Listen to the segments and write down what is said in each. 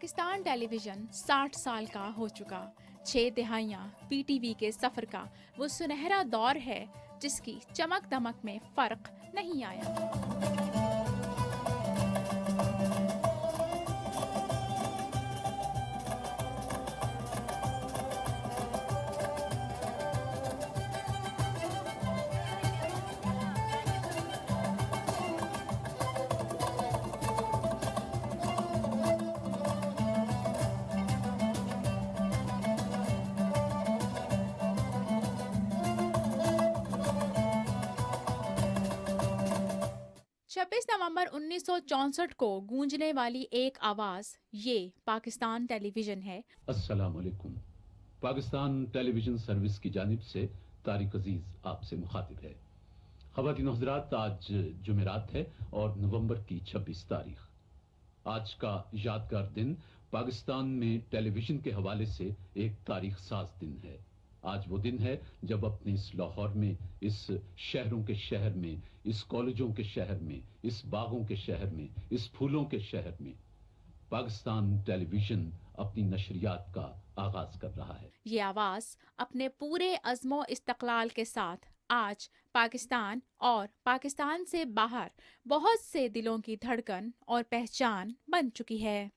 پاکستان ٹیلی vision 60 سال کا ہو چکا. 6 دہائیاں پی ٹی وی کے سفر کا وہ سنہرا دور ہے جس کی چمک دمک میں فرق نہیں آیا. چھبیس نومبر 1964 کو گونجنے والی ایک آواز یہ پاکستان ٹیلی ویژن ہے. السلام علیکم. پاکستان ٹیلی ویژن سروس کی جانب سے طارق عزیز آپ سے مخاطب ہے. خواتین و حضرات، آج جمعرات ہے اور نومبر کی 26 تاریخ. آج کا یادگار دن پاکستان میں ٹیلی ویژن کے حوالے سے ایک تاریخ ساز دن ہے. آج وہ دن ہے جب اپنے اس لاہور میں، اس شہروں کے شہر میں، اس کالجوں کے شہر میں، اس باغوں کے شہر میں، اس پھولوں کے شہر میں پاکستان ٹیلی ویژن اپنی نشریات کا آغاز کر رہا ہے. یہ آواز اپنے پورے عزم و استقلال کے ساتھ آج پاکستان اور پاکستان سے باہر بہت سے دلوں کی دھڑکن اور پہچان بن چکی ہے.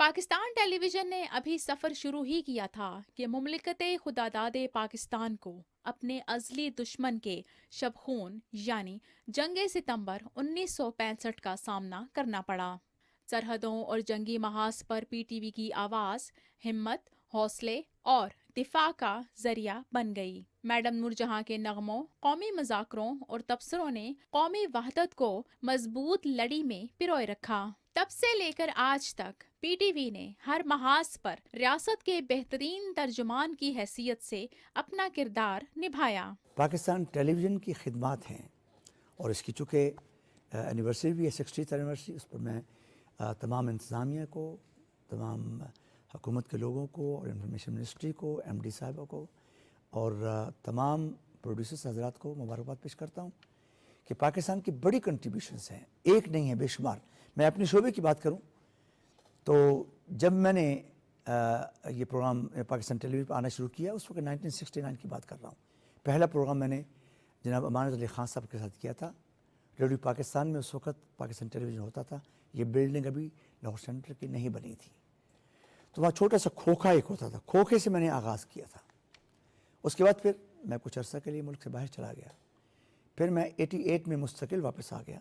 پاکستان ٹیلی ویژن نے ابھی سفر شروع ہی کیا تھا کہ مملکت خداداد پاکستان کو اپنے ازلی دشمن کے شبخون یعنی جنگ ستمبر 1965 کا سامنا کرنا پڑا. سرحدوں اور جنگی محاذ پر پی ٹی وی کی آواز ہمت، حوصلے اور دفاع کا ذریعہ بن گئی. میڈم نور جہاں کے نغموں، قومی مذاکروں اور تبصروں نے قومی وحدت کو مضبوط لڑی میں پروئے رکھا. تب سے لے کر آج تک پی ٹی وی نے ہر محاذ پر ریاست کے بہترین ترجمان کی حیثیت سے اپنا کردار نبھایا. پاکستان ٹیلی ویژن کی خدمات ہیں اور اس کی چونکہ اینیورسری بھی ہے 60th اینیورسری، اس پر میں تمام انتظامیہ کو، تمام حکومت کے لوگوں کو اور انفارمیشن منسٹری کو، ایم ڈی صاحبہ کو اور تمام پروڈیوسرز حضرات کو مبارکباد پیش کرتا ہوں کہ پاکستان کی بڑی کنٹریبیوشنز ہیں، ایک نہیں ہے بے شمار. میں اپنے شعبے کی بات کروں تو جب میں نے یہ پروگرام پاکستان ٹیلی ویژن پہ آنا شروع کیا اس وقت 1969 کی بات کر رہا ہوں. پہلا پروگرام میں نے جناب امانت علی خان صاحب کے ساتھ کیا تھا. ریڈیو پاکستان میں اس وقت پاکستان ٹیلی ویژن ہوتا تھا. یہ بلڈنگ ابھی لاہور سینٹر کی نہیں بنی تھی، تو وہاں چھوٹا سا کھوکھا ایک ہوتا تھا. کھوکھے سے میں نے آغاز کیا تھا. اس کے بعد پھر میں کچھ عرصہ کے لیے ملک سے باہر چلا گیا. پھر میں 88 میں مستقل واپس آ گیا.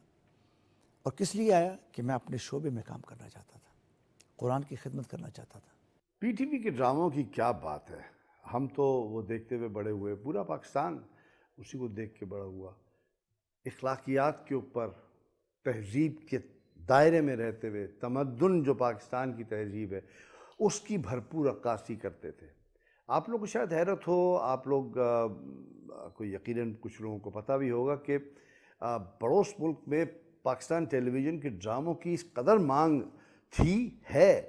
اور کس لیے آیا؟ کہ میں اپنے شعبے میں کام کرنا چاہتا تھا، قرآن کی خدمت کرنا چاہتا تھا. پی ٹی وی کے ڈراموں کی کیا بات ہے. ہم تو وہ دیکھتے ہوئے بڑے ہوئے، پورا پاکستان اسی کو دیکھ کے بڑا ہوا. اخلاقیات کے اوپر، تہذیب کے دائرے میں رہتے ہوئے، تمدن جو پاکستان کی تہذیب ہے اس کی بھرپور عکاسی کرتے تھے. آپ لوگ کو شاید حیرت ہو، آپ لوگ کو یقیناً کچھ لوگوں کو پتہ بھی ہوگا کہ پڑوس ملک میں پاکستان ٹیلی ویژن کے ڈراموں کی اس قدر مانگ تھی ہے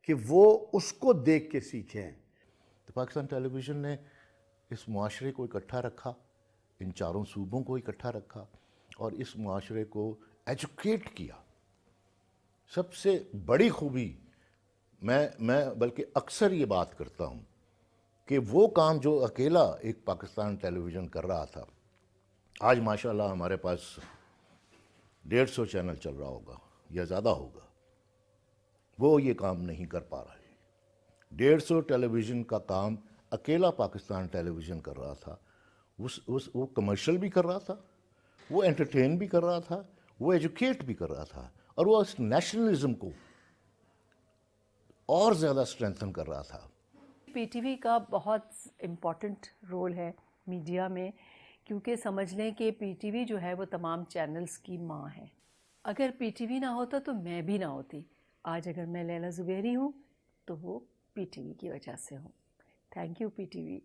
کہ وہ اس کو دیکھ کے سیکھیں. تو پاکستان ٹیلی ویژن نے اس معاشرے کو اکٹھا رکھا، ان چاروں صوبوں کو اکٹھا رکھا اور اس معاشرے کو ایجوکیٹ کیا. سب سے بڑی خوبی میں بلکہ اکثر یہ بات کرتا ہوں کہ وہ کام جو اکیلا ایک پاکستان ٹیلی ویژن کر رہا تھا، آج ماشاءاللہ ہمارے پاس 150 چینل چل رہا ہوگا یا زیادہ ہوگا، وہ یہ کام نہیں کر پا رہے. 150 ٹیلی ویژن کا کام اکیلا پاکستان ٹیلی ویژن کر رہا تھا. وہ کمرشل بھی کر رہا تھا، وہ انٹرٹین بھی کر رہا تھا، وہ ایجوکیٹ بھی کر رہا تھا، اور وہ اس نیشنلزم کو اور زیادہ اسٹرینتھن کر رہا تھا. پی ٹی وی کا بہت امپورٹنٹ رول ہے میڈیا میں، کیونکہ سمجھ لیں کہ پی ٹی وی جو ہے وہ تمام چینلز کی ماں ہے. اگر پی ٹی وی نہ ہوتا تو میں بھی نہ ہوتی. آج اگر میں لیلا زبیری ہوں تو وہ پی ٹی وی کی وجہ سے ہوں. Thank U P T V.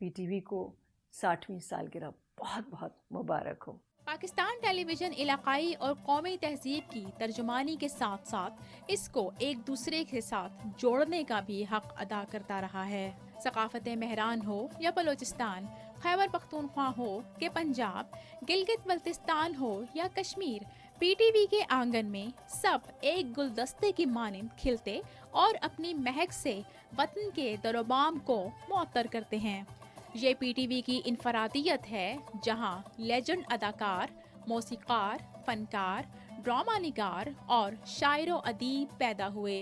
P T V کو 60ویں سالگرہ بہت بہت مبارک ہو. پاکستان ٹیلی ویژن علاقائی اور قومی تہذیب کی ترجمانی کے ساتھ ساتھ اس کو ایک دوسرے کے ساتھ جوڑنے کا بھی حق ادا کرتا رہا ہے. ثقافت مہران ہو یا بلوچستان، خیبر پختونخوا ہو کہ پنجاب، گلگت بلتستان ہو یا کشمیر، पीटीवी के आंगन में सब एक गुलदस्ते की मानिंद खिलते और अपनी महक से वतन के दरोबाम को मुअत्तर करते हैं। ये पीटीवी की इनफरादियत है जहां लेजेंड अदाकार, मौसीकार, फनकार, ड्रामा निगार और शायरो अदीब पैदा हुए।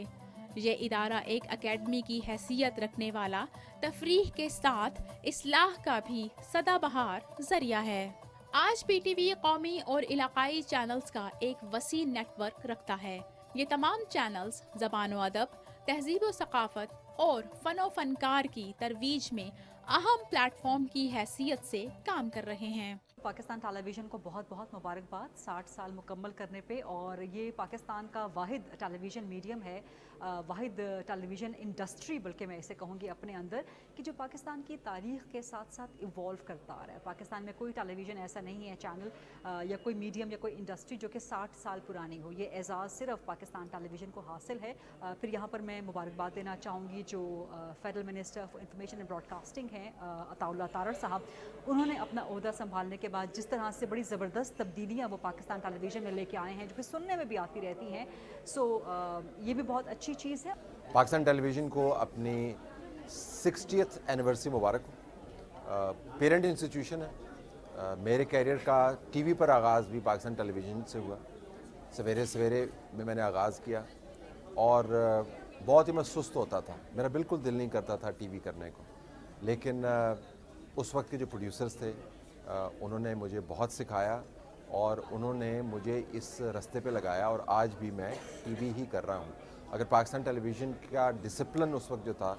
ये इदारा एक एकेडमी की हैसियत रखने वाला तफरीह के साथ इस्लाह का भी सदाबहार जरिया है। आज पीटीवी कौमी और इलाकाई चैनल्स का एक वसी नेटवर्क रखता है। ये तमाम चैनल्स ज़बान व अदब, तहजीब व सकाफ़त और फ़न फ़नकार की तरवीज में अहम प्लेटफॉर्म की हैसियत से काम कर रहे हैं। पाकिस्तान टेलीविज़न को बहुत बहुत मुबारकबाद 60 साल मुकम्मल करने पे। और ये पाकिस्तान का वाहिद टेलीविज़न मीडियम है, वाहिद टेलीविज़न इंडस्ट्री बल्कि मैं इसे कहूँगी अपने अंदर, कि जो पाकिस्तान की तारीख़ के साथ साथ इवॉल्व करता आ रहा है। पाकिस्तान में कोई टेलीविज़न ऐसा नहीं है, चैनल या कोई मीडियम या कोई इंडस्ट्री जो कि 60 साल पुरानी हो। ये एजाज़ सिर्फ पाकिस्तान टेलीविज़न को हासिल है। फिर यहाँ पर मैं मुबारकबाद देना चाहूँगी जो federal minister of information and broadcasting हैं अताउल्लाह तारड़ साहब। उन्होंने अपना ओहदा संभालने के बाद जिस तरह से बड़ी ज़बरदस्त तब्दीलियाँ वो पाकिस्तान टेलीविज़न में लेके आए हैं, जो कि सुनने में भी आती रहती हैं। ये भी बहुत अच्छी चीज़ है। पाकिस्तान टेलीविज़न को अपनी 60th एनिवर्सरी मुबारक हो। पेरेंट इंस्टीट्यूशन है। मेरे कैरियर का टीवी पर आगाज़ भी पाकिस्तान टेलीविज़न से हुआ। सवेरे सवेरे में मैंने आगाज़ किया और बहुत ही मैं सुस्त होता था, मेरा बिल्कुल दिल नहीं करता था टीवी करने को। लेकिन उस वक्त के जो प्रोड्यूसर्स थे उन्होंने मुझे बहुत सिखाया और उन्होंने मुझे इस रास्ते पे लगाया और आज भी मैं टीवी ही कर रहा हूँ। अगर पाकिस्तान टेलीविज़न का डिसिप्लिन उस वक्त जो था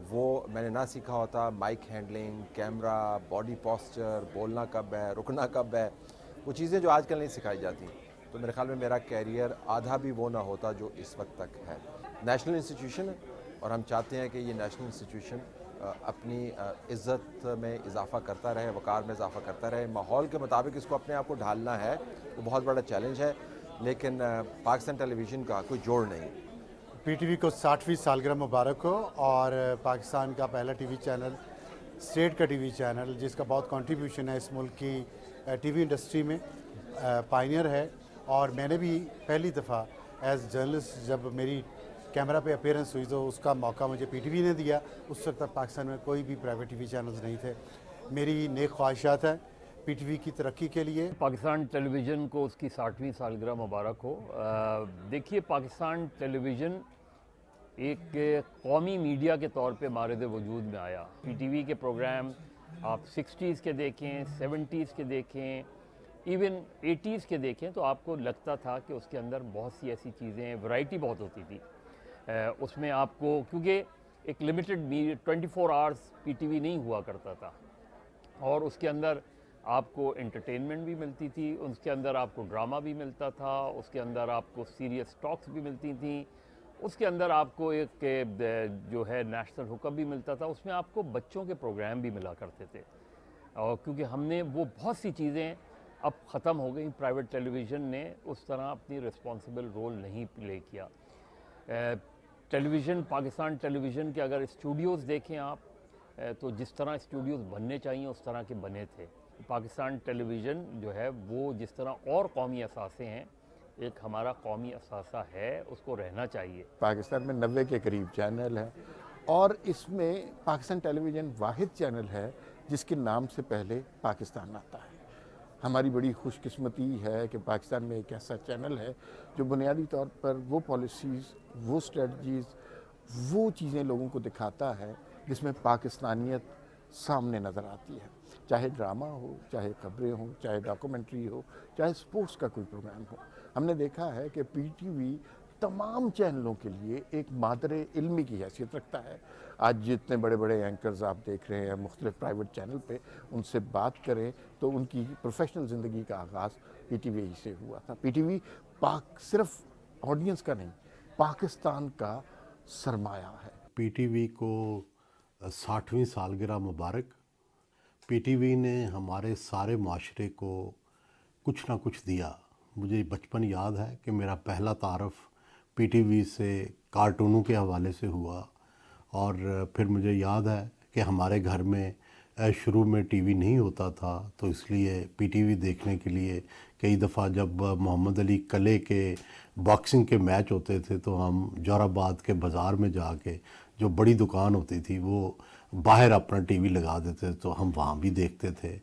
वो मैंने ना सीखा होता, mic handling, camera, body posture, बोलना कब है, रुकना कब है, वो चीज़ें जो आजकल नहीं सिखाई जाती, तो मेरे ख्याल में मेरा कैरियर आधा भी वो ना होता जो इस वक्त तक है। नेशनल इंस्टीट्यूशन है और हम चाहते हैं कि ये नेशनल इंस्टीट्यूशन अपनी इज़्ज़त में इजाफ़ा करता रहे, वक़ार में इजाफ़ा करता रहे। माहौल के मुताबिक इसको अपने आप को ढालना है, वो बहुत बड़ा चैलेंज है, लेकिन पाकिस्तान टेलीविज़न का कोई जोड़ नहीं। पीटीवी को 60वीं सालगिरह मुबारक हो और पाकिस्तान का पहला टीवी चैनल, स्टेट का टीवी चैनल जिसका बहुत कंट्रीब्यूशन है इस मुल्क की टीवी इंडस्ट्री में, पायनियर है। और मैंने भी पहली दफ़ा एज जर्नलिस्ट जब मेरी कैमरा पे अपीयरेंस हुई तो उसका मौका मुझे पीटीवी ने दिया। उस वक्त तक पाकिस्तान में कोई भी प्राइवेट टीवी चैनल्स नहीं थे। मेरी नेक ख्वाहिशात हैं पीटीवी की तरक्की के लिए। पाकिस्तान टेलीविज़न को उसकी 60वीं सालगिरह मुबारक हो। देखिए, पाकिस्तान टेलीविज़न एक कौमी मीडिया के तौर पे मारिद वजूद में आया। पीटीवी के प्रोग्राम आप 60s के देखें, 70s के देखें, इवन 80s के देखें तो आपको लगता था कि उसके अंदर बहुत सी ऐसी चीज़ें, वैरायटी बहुत होती थी उसमें आपको, क्योंकि एक लिमिटेड 24 आवर्स पीटीवी नहीं हुआ करता था और उसके अंदर आपको एंटरटेनमेंट भी मिलती थी, उसके अंदर आपको ड्रामा भी मिलता था, उसके अंदर आपको सीरियस टॉक्स भी मिलती थी, उसके अंदर आपको एक जो है नेशनल हुकम भी मिलता था, उसमें आपको बच्चों के प्रोग्राम भी मिला करते थे। और क्योंकि हमने वो बहुत सी चीज़ें अब ख़त्म हो गई, प्राइवेट टेलीविज़न ने उस तरह अपनी रिस्पॉन्सिबल रोल नहीं प्ले किया। टेलीविज़न, पाकिस्तान टेलीविज़न के अगर स्टूडियोज़ देखें आप तो जिस तरह स्टूडियोज़ बनने चाहिए उस तरह के बने थे। पाकिस्तान टेलीविज़न जो है वो जिस तरह और कौमी असासे हैं, एक हमारा कौमी असासा है, उसको रहना चाहिए। पाकिस्तान में 90 के करीब चैनल हैं और इसमें पाकिस्तान टेलीविज़न वाहिद चैनल है जिसके नाम से पहले पाकिस्तान आता है। हमारी बड़ी खुशकिस्मती है कि पाकिस्तान में एक ऐसा चैनल है जो बुनियादी तौर पर वो पॉलिसीज़, वो स्ट्रेटजीज़, वो चीज़ें लोगों को दिखाता है जिसमें पाकिस्तानियत सामने नज़र आती है। चाहे ड्रामा हो, चाहे खबरें हो, चाहे डॉक्यूमेंट्री हो, चाहे स्पोर्ट्स का कोई प्रोग्राम हो। हमने देखा है कि पीटीवी तमाम चैनलों के लिए एक मादरे इल्मी की हैसियत रखता है। आज जितने बड़े बड़े एंकर्स आप देख रहे हैं मुख्तलिफ प्राइवेट चैनल पे, उनसे बात करें तो उनकी प्रोफेशनल ज़िंदगी का आगाज़ पीटीवी ही से हुआ था। पीटीवी सिर्फ ऑडियंस का नहीं, पाकिस्तान का सरमाया है। पीटीवी को 60वीं सालगिरह मुबारक। पीटीवी ने हमारे सारे माशरे को कुछ ना कुछ दिया। मुझे बचपन याद है कि मेरा पहला तारफ़ पीटीवी से कार्टूनों के हवाले से हुआ और फिर मुझे याद है कि हमारे घर में शुरू में टीवी नहीं होता था, तो इसलिए पीटीवी देखने के लिए कई दफ़ा जब मोहम्मद अली कले के बॉक्सिंग के मैच होते थे तो हम जोराबाद के बाज़ार में जाके, जो बड़ी दुकान होती थी, वो बाहर अपना टीवी लगा देते थे, तो हम वहाँ भी देखते थे।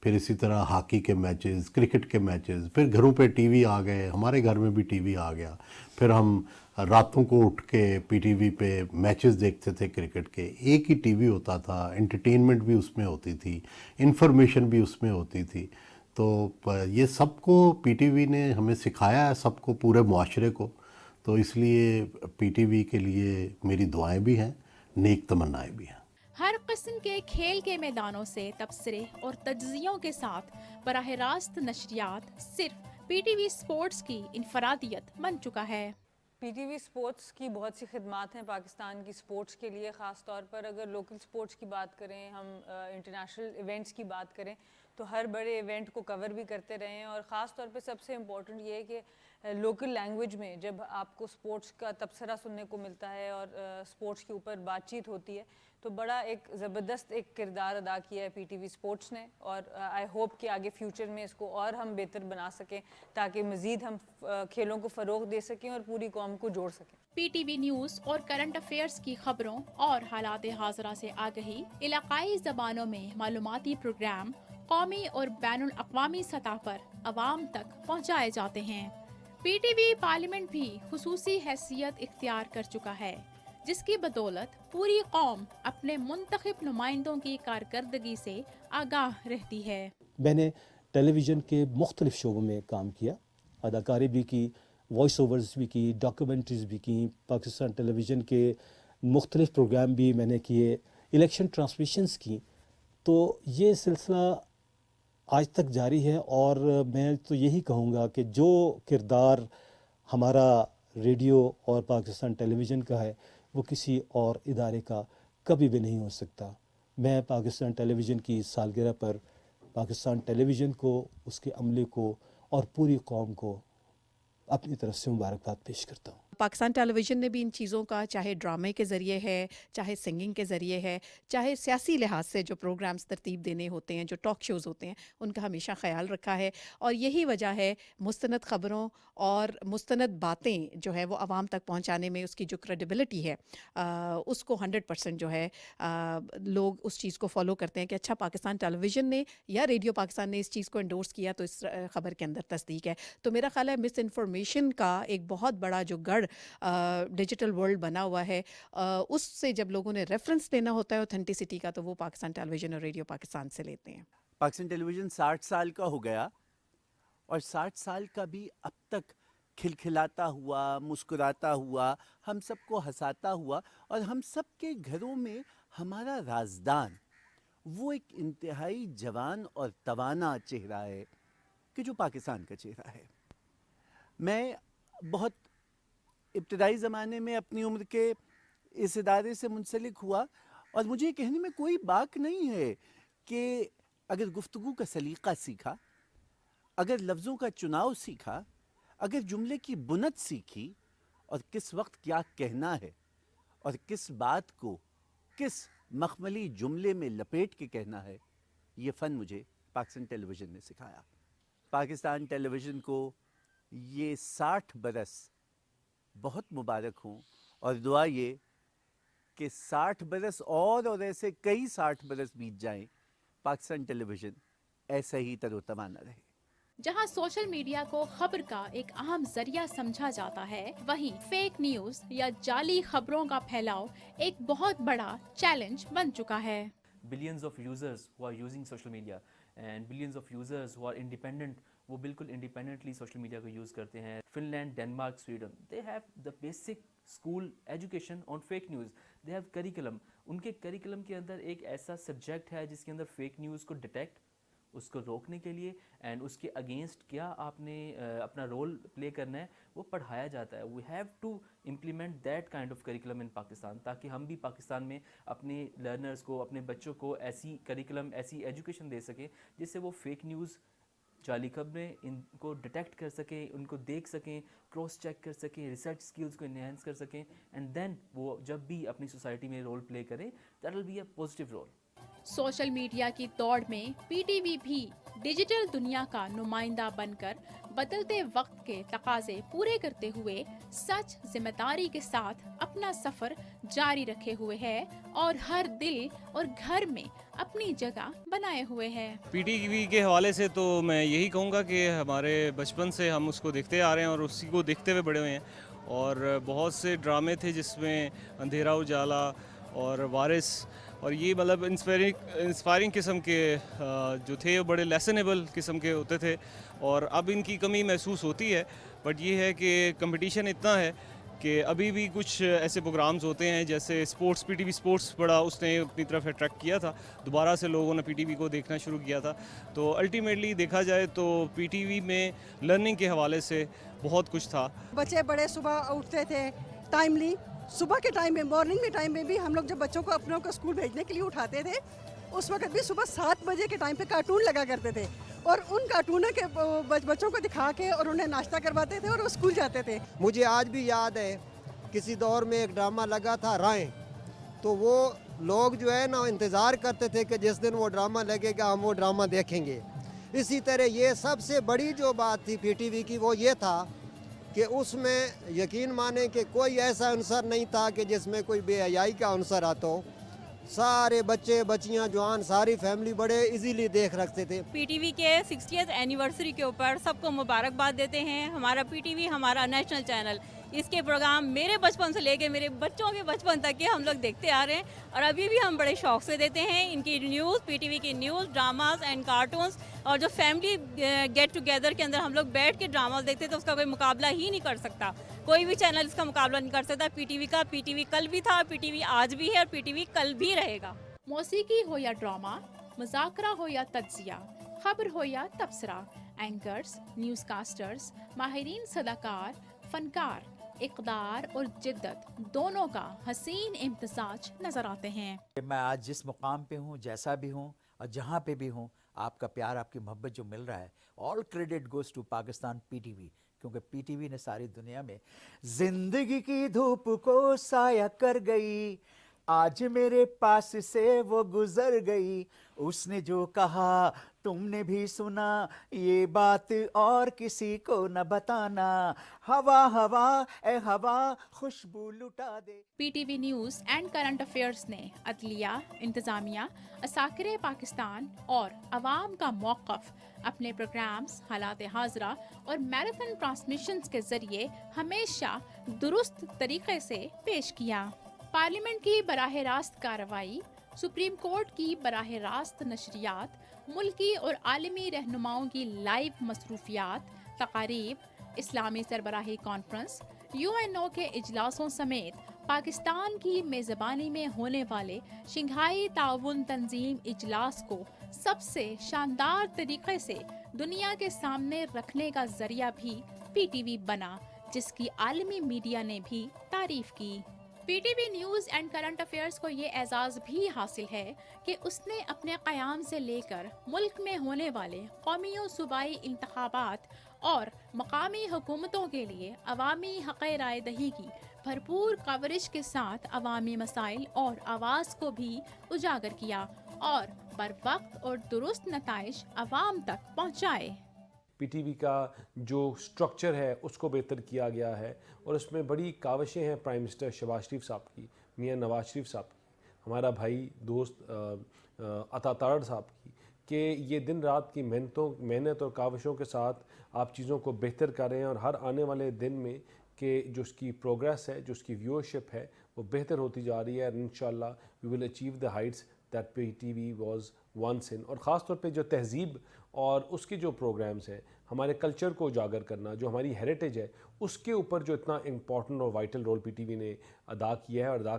फिर इसी तरह हॉकी के मैचेस, क्रिकेट के मैचेस, फिर घरों पे टीवी आ गए, हमारे घर में भी टीवी आ गया। फिर हम रातों को उठ के पीटीवी पे मैचेस देखते थे क्रिकेट के। एक ही टीवी होता था, एंटरटेनमेंट भी उसमें होती थी, इन्फॉर्मेशन भी उसमें होती थी। तो ये सबको पीटीवी ने हमें सिखाया है, सबको, पूरे मुआशरे को। तो इसलिए पीटीवी के लिए मेरी दुआएं भी हैं, नेक तमन्नाएं भी हैं। हर किस्म के खेल के मैदानों से तबसरे और तज्जियों के साथ बराह रास्त नशरियात सिर्फ पीटीवी स्पोर्ट्स की इनफरादियत बन चुका है। पीटीवी स्पोर्ट्स की बहुत सी खिदमात हैं पाकिस्तान की स्पोर्ट्स के लिए। ख़ास तौर पर अगर लोकल स्पोर्ट्स की बात करें, हम इंटरनेशनल इवेंट्स की बात करें, तो हर बड़े इवेंट को कवर भी करते रहे हैं। और ख़ास तौर पे सबसे इम्पोर्टेंट ये है कि लोकल लैंग्वेज में जब आपको स्पोर्ट्स का तबसरा सुनने को मिलता है और स्पोर्ट्स के ऊपर बातचीत होती है, तो बड़ा एक ज़बरदस्त एक किरदार अदा किया है पीटीवी स्पोर्ट्स ने। और आई होप कि आगे फ्यूचर में इसको और हम बेहतर बना सकें, ताकि मज़ीद हम खेलों को फ़रोग़ दे सकें और पूरी कौम को जोड़ सकें। पीटीवी न्यूज़ और करंट अफेयर्स की खबरों और हालात हाज़रा से आगही, इलाकाई ज़बानों में मालूमाती प्रोग्राम कौमी और बैनुल अक़वामी सतह पर आवाम तक पहुँचाए जाते हैं। पीटीवी पार्लियामेंट भी खुसूसी हैसियत इख्तियार कर चुका है, जिसकी बदौलत पूरी कौम अपने मुंतखब नुमाइंदों की कारकर्दगी से आगाह रहती है। मैंने टेलीविज़न के मुख्तलिफ शोबों में काम किया, अदाकारी भी की, वॉइस ओवर्स भी की, डॉक्यूमेंट्रीज़ भी की, पाकिस्तान टेलीविज़न के मुख्तलिफ प्रोग्राम भी मैंने किए, इलेक्शन ट्रांसमिशंस की। तो ये सिलसिला आज तक जारी है। और मैं तो यही कहूँगा कि जो किरदार हमारा रेडियो और पाकिस्तान टेलीविज़न का है, वो किसी और इदारे का कभी भी नहीं हो सकता। मैं पाकिस्तान टेलीविज़न की सालगिरह पर पाकिस्तान टेलीविज़न को, उसके अमले को और पूरी कौम को अपनी तरफ से मुबारकबाद पेश करता हूँ। पाकिस्तान टेलीविज़न ने भी इन चीज़ों का, चाहे ड्रामे के ज़रिए है, चाहे सिंगिंग के ज़रिए है, चाहे सियासी लिहाज से जो प्रोग्राम्स तरतीब देने होते हैं, जो टॉक शोज़ होते हैं, उनका हमेशा ख़याल रखा है। और यही वजह है मुस्तनद ख़बरों और मुस्तनद बातें जो है वो आवाम तक पहुँचाने में उसकी जो क्रेडिबिलिटी है, उसको 100% जो है लोग उस चीज़ को फॉलो करते हैं कि अच्छा, पाकिस्तान टेलीविज़न ने या रेडियो पाकिस्तान ने इस चीज़ को एंडोर्स किया, तो इस ख़बर के अंदर तस्दीक है। तो मेरा ख़्याल है मिस इन्फॉर्मेशन का एक बहुत बड़ा जो गढ़ डिजिटल वर्ल्ड बना हुआ है, उससे जब लोगों ने रेफरेंस लेना होता है ऑथेंटिसिटी का, तो वो पाकिस्तान टेलीविज़न और रेडियो पाकिस्तान से लेते हैं। पाकिस्तान टेलीविज़न 60 साल का हो गया, और 60 साल का भी अब तक खिलखिलाता हुआ, मुस्कुराता हुआ, हम सबको हंसाता हुआ, और हम सब के घरों में हमारा राजदान वो एक इंतहाई जवान और तवाना चेहरा है कि जो पाकिस्तान का चेहरा है। मैं बहुत इब्तदाई ज़माने में अपनी उम्र के इस इदारे से मुंसलिक हुआ, और मुझे कहने में कोई बात नहीं है कि अगर गुफ्तगू का सलीक़ा सीखा, अगर लफ्ज़ों का चुनाव सीखा, अगर जुमले की बुनत सीखी, और किस वक्त क्या कहना है और किस बात को किस मखमली जुमले में लपेट के कहना है, ये फ़न मुझे पाकिस्तान टेलीविज़न ने सिखाया। पाकिस्तान टेलीविज़न को ये 60 बरस बहुत मुबारक हों, और दुआ ये कि 60 बरस और ऐसे कई 60 बरस बीत जाएं, पाकिस्तान टेलीविज़न ऐसा ही तरोतवाना रहे। जहां सोशल मीडिया को खबर का एक अहम जरिया समझा जाता है, वहीं फेक न्यूज़ या जाली खबरों का फैलाव एक बहुत बड़ा चैलेंज बन चुका है। Billions of users who are using social media and billions of users who are independent, वो बिल्कुल इंडिपेंडेंटली सोशल मीडिया को यूज़ करते हैं। Finland, Denmark, Sweden, they have the basic school education on fake news. They have curriculum, उनके curriculum के अंदर एक ऐसा सब्जेक्ट है जिसके अंदर फेक न्यूज़ को डिटेक्ट, उसको रोकने के लिए एंड उसके अगेंस्ट क्या आपने अपना रोल प्ले करना है, वो पढ़ाया जाता है। We have to implement that kind of curriculum in Pakistan, ताकि हम भी पाकिस्तान में अपने लर्नर्स को, अपने बच्चों को ऐसी करिकुलम, ऐसी एजुकेशन दे सकें जिससे वो फेक न्यूज़, जाली खबरें, इनको डिटेक्ट कर सकें, उनको देख सकें, क्रॉस चेक कर सकें, रिसर्च स्किल्स को इन्हेंस कर सकें, एंड देन वो जब भी अपनी सोसाइटी में रोल प्ले करें, that will be a positive role. Social media की दौड़ में पीटीवी भी डिजिटल दुनिया का नुमाइंदा बनकर बदलते वक्त के तकाजे पूरे करते हुए सच जिम्मेदारी के साथ अपना सफर जारी रखे हुए है और हर दिल और घर में अपनी जगह बनाए हुए है। पीटीवी के हवाले से तो मैं यही कहूँगा कि हमारे बचपन से हम उसको देखते आ रहे हैं और उसी को देखते हुए बड़े हुए हैं और बहुत से ड्रामे थे जिसमें अंधेरा उजाला और वारिस और ये मतलब इंस्पायरिंग किस्म के जो थे वो बड़े लेसनेबल किस्म के होते थे और अब इनकी कमी महसूस होती है। बट ये है कि कंपटीशन इतना है कि अभी भी कुछ ऐसे प्रोग्राम्स होते हैं जैसे स्पोर्ट्स, पीटीवी स्पोर्ट्स बड़ा उसने अपनी तरफ अट्रैक्ट किया था, दोबारा से लोगों ने पीटीवी को देखना शुरू किया था। तो अल्टीमेटली देखा जाए तो पीटीवी में लर्निंग के हवाले से बहुत कुछ था। बच्चे बड़े सुबह उठते थे टाइमली, सुबह के टाइम में, मॉर्निंग के टाइम में भी हम लोग जब बच्चों को अपनों को स्कूल भेजने के लिए उठाते थे उस वक्त भी सुबह 7 बजे के टाइम पे कार्टून लगा करते थे और उन कार्टूनों के बच्चों को दिखा के और उन्हें नाश्ता करवाते थे और वो स्कूल जाते थे। मुझे आज भी याद है किसी दौर में एक ड्रामा लगा था राय, तो वो लोग जो है ना इंतज़ार करते थे कि जिस दिन वो ड्रामा लगेगा हम वो ड्रामा देखेंगे। इसी तरह ये सबसे बड़ी जो बात थी पीटीवी की वो ये था कि उसमें यकीन माने कि कोई ऐसा अंसर नहीं था कि जिसमें कोई बेहयाई का अंसर आता हो। सारे बच्चे बच्चियां जवान सारी फैमिली बड़े इजीली देख रखते थे। पीटीवी के 60th एनिवर्सरी के ऊपर सबको मुबारकबाद देते हैं। हमारा पीटीवी हमारा नेशनल चैनल, इसके प्रोग्राम मेरे बचपन से लेके मेरे बच्चों के बचपन तक के हम लोग देखते आ रहे हैं और अभी भी हम बड़े शौक से देते हैं। इनकी न्यूज़, पीटीवी की न्यूज़, ड्रामास एंड कार्टून्स और जो फैमिली गेट टुगेदर के अंदर हम लोग बैठ के ड्रामास देखते हैं तो उसका कोई मुकाबला ही नहीं कर सकता। कोई भी चैनल इसका मुकाबला नहीं कर सकता पीटीवी का। पीटीवी कल भी था, पीटीवी आज भी है और पीटीवी कल भी रहेगा। मौसीकी हो या ड्रामा, मुज़ाकरा हो या तज्जिया, खबर हो या तबसरा, एंकर्स, न्यूज़ कास्टर्स, माहिरीन सदाकार, फनकार, इक़दार और जिद्दत दोनों का हसीन इम्तिज़ाज नज़र आते हैं। मैं आज जिस मुकाम पे हूँ, जैसा भी हूँ और जहाँ पे भी हूँ, आपका प्यार, आपकी मोहब्बत जो मिल रहा है, all credit goes to Pakistan PTV, क्योंकि पीटीवी ने सारी दुनिया में जिंदगी की धूप को साया कर गई। आज मेरे पास से वो गुजर गई, उसने जो कहा तुमने भी सुना, ये बात और किसी को न बताना। हवा हवा ए हवा खुशबू लुटा दे। PTV news and current affairs ने अदलिया, इंतज़ामिया, असाकिरे पाकिस्तान और अवाम का मौक़िफ़ अपने प्रोग्राम्स, हालात हाज़रा और मैराथन ट्रांसमिशंस के ज़रिए हमेशा दुरुस्त तरीक़े से पेश किया। पार्लियामेंट की बराह रास्त कार्रवाई, सुप्रीम कोर्ट की बराह रास्त नशरियात, मुल्की और आलमी रहनुमाओं की लाइव मसरूफियात, तकारीब, इस्लामी सरबराही कॉन्फ्रेंस, यूएनओ के इजलासों समेत पाकिस्तान की मेज़बानी में होने वाले शंघाई ताउन तंजीम इजलास को सबसे शानदार तरीके से दुनिया के सामने रखने का जरिया भी पीटीवी बना, जिसकी आलमी मीडिया ने भी तारीफ की। PTV news and current affairs को ये एजाज़ भी हासिल है कि उसने अपने क़याम से लेकर मुल्क में होने वाले कौमी और सूबाई इंतखाबात और मकामी हुकूमतों के लिए अवामी हक़ राय दही की भरपूर कवरेज के साथ अवामी मसाइल और आवाज़ को भी उजागर किया और बर वक्त और दुरुस्त नताइज अवाम तक पहुँचाए। पीटीवी का जो स्ट्रक्चर है उसको बेहतर किया गया है और उसमें बड़ी काविशें हैं प्राइम मिनिस्टर शहबाज शरीफ साहब की, मियां नवाज शरीफ साहब की, हमारा भाई दोस्त अता तारड़ साहब की, कि ये दिन रात की मेहनत और काविशों के साथ आप चीज़ों को बेहतर कर रहे हैं और हर आने वाले दिन में कि जो उसकी प्रोग्रेस है, जो उसकी व्यूअरशिप है वो बेहतर होती जा रही है। इंशाल्लाह we will achieve the heights that PTV was once in. और ख़ास तौर पे जो तहजीब और उसके जो प्रोग्राम्स हैं, हमारे कल्चर को उजागर करना, जो हमारी हेरिटेज है, उसके ऊपर जो इतना इम्पॉर्टेंट और वाइटल रोल पीटीवी ने अदा किया है और अदा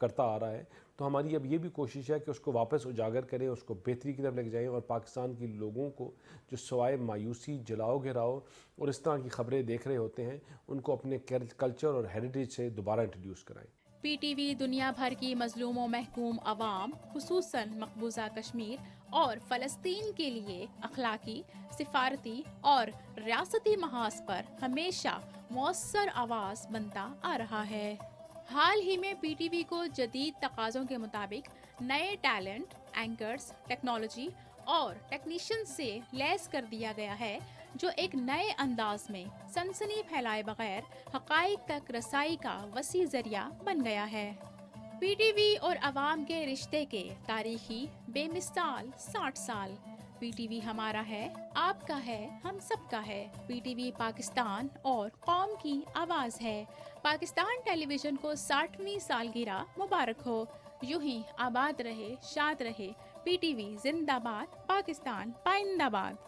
करता आ रहा है, तो हमारी अब ये भी कोशिश है कि उसको वापस उजागर करें, उसको बेहतरी की तरफ लेके जाएँ और पाकिस्तान के लोगों को जो सवाए मायूसी, जलाओ घिराओ और इस तरह की खबरें देख रहे होते हैं, उनको अपने कल्चर और हेरिटेज से दोबारा इंट्रोड्यूस कराएँ। पीटीवी दुनिया भर की मजलूम महकूम अवाम, खुसूसन मकबूजा कश्मीर और फ़लस्तीन के लिए अखलाकी, सिफारती और रियासती महाज पर हमेशा मौसर आवाज़ बनता आ रहा है। हाल ही में पीटीवी को जदीद तकाज़ों के मुताबिक नए टैलेंट, एंकर्स, टेक्नोलॉजी और टेक्नीशियन से लैस कर दिया गया है, जो एक नए अंदाज में सनसनी फैलाए बगैर हकाइक तक रसाई का वसी जरिया बन गया है। पीटीवी और अवाम के रिश्ते के तारीखी बेमिसाल 60 साल। पीटीवी हमारा है, आपका है, हम सबका है। पीटीवी पाकिस्तान और कौम की आवाज़ है। पाकिस्तान टेलीविज़न को 60वीं सालगिरह मुबारक हो। यूं ही आबाद रहे, शाद रहे। पीटीवी जिंदाबाद, पाकिस्तान पाइंदाबाद।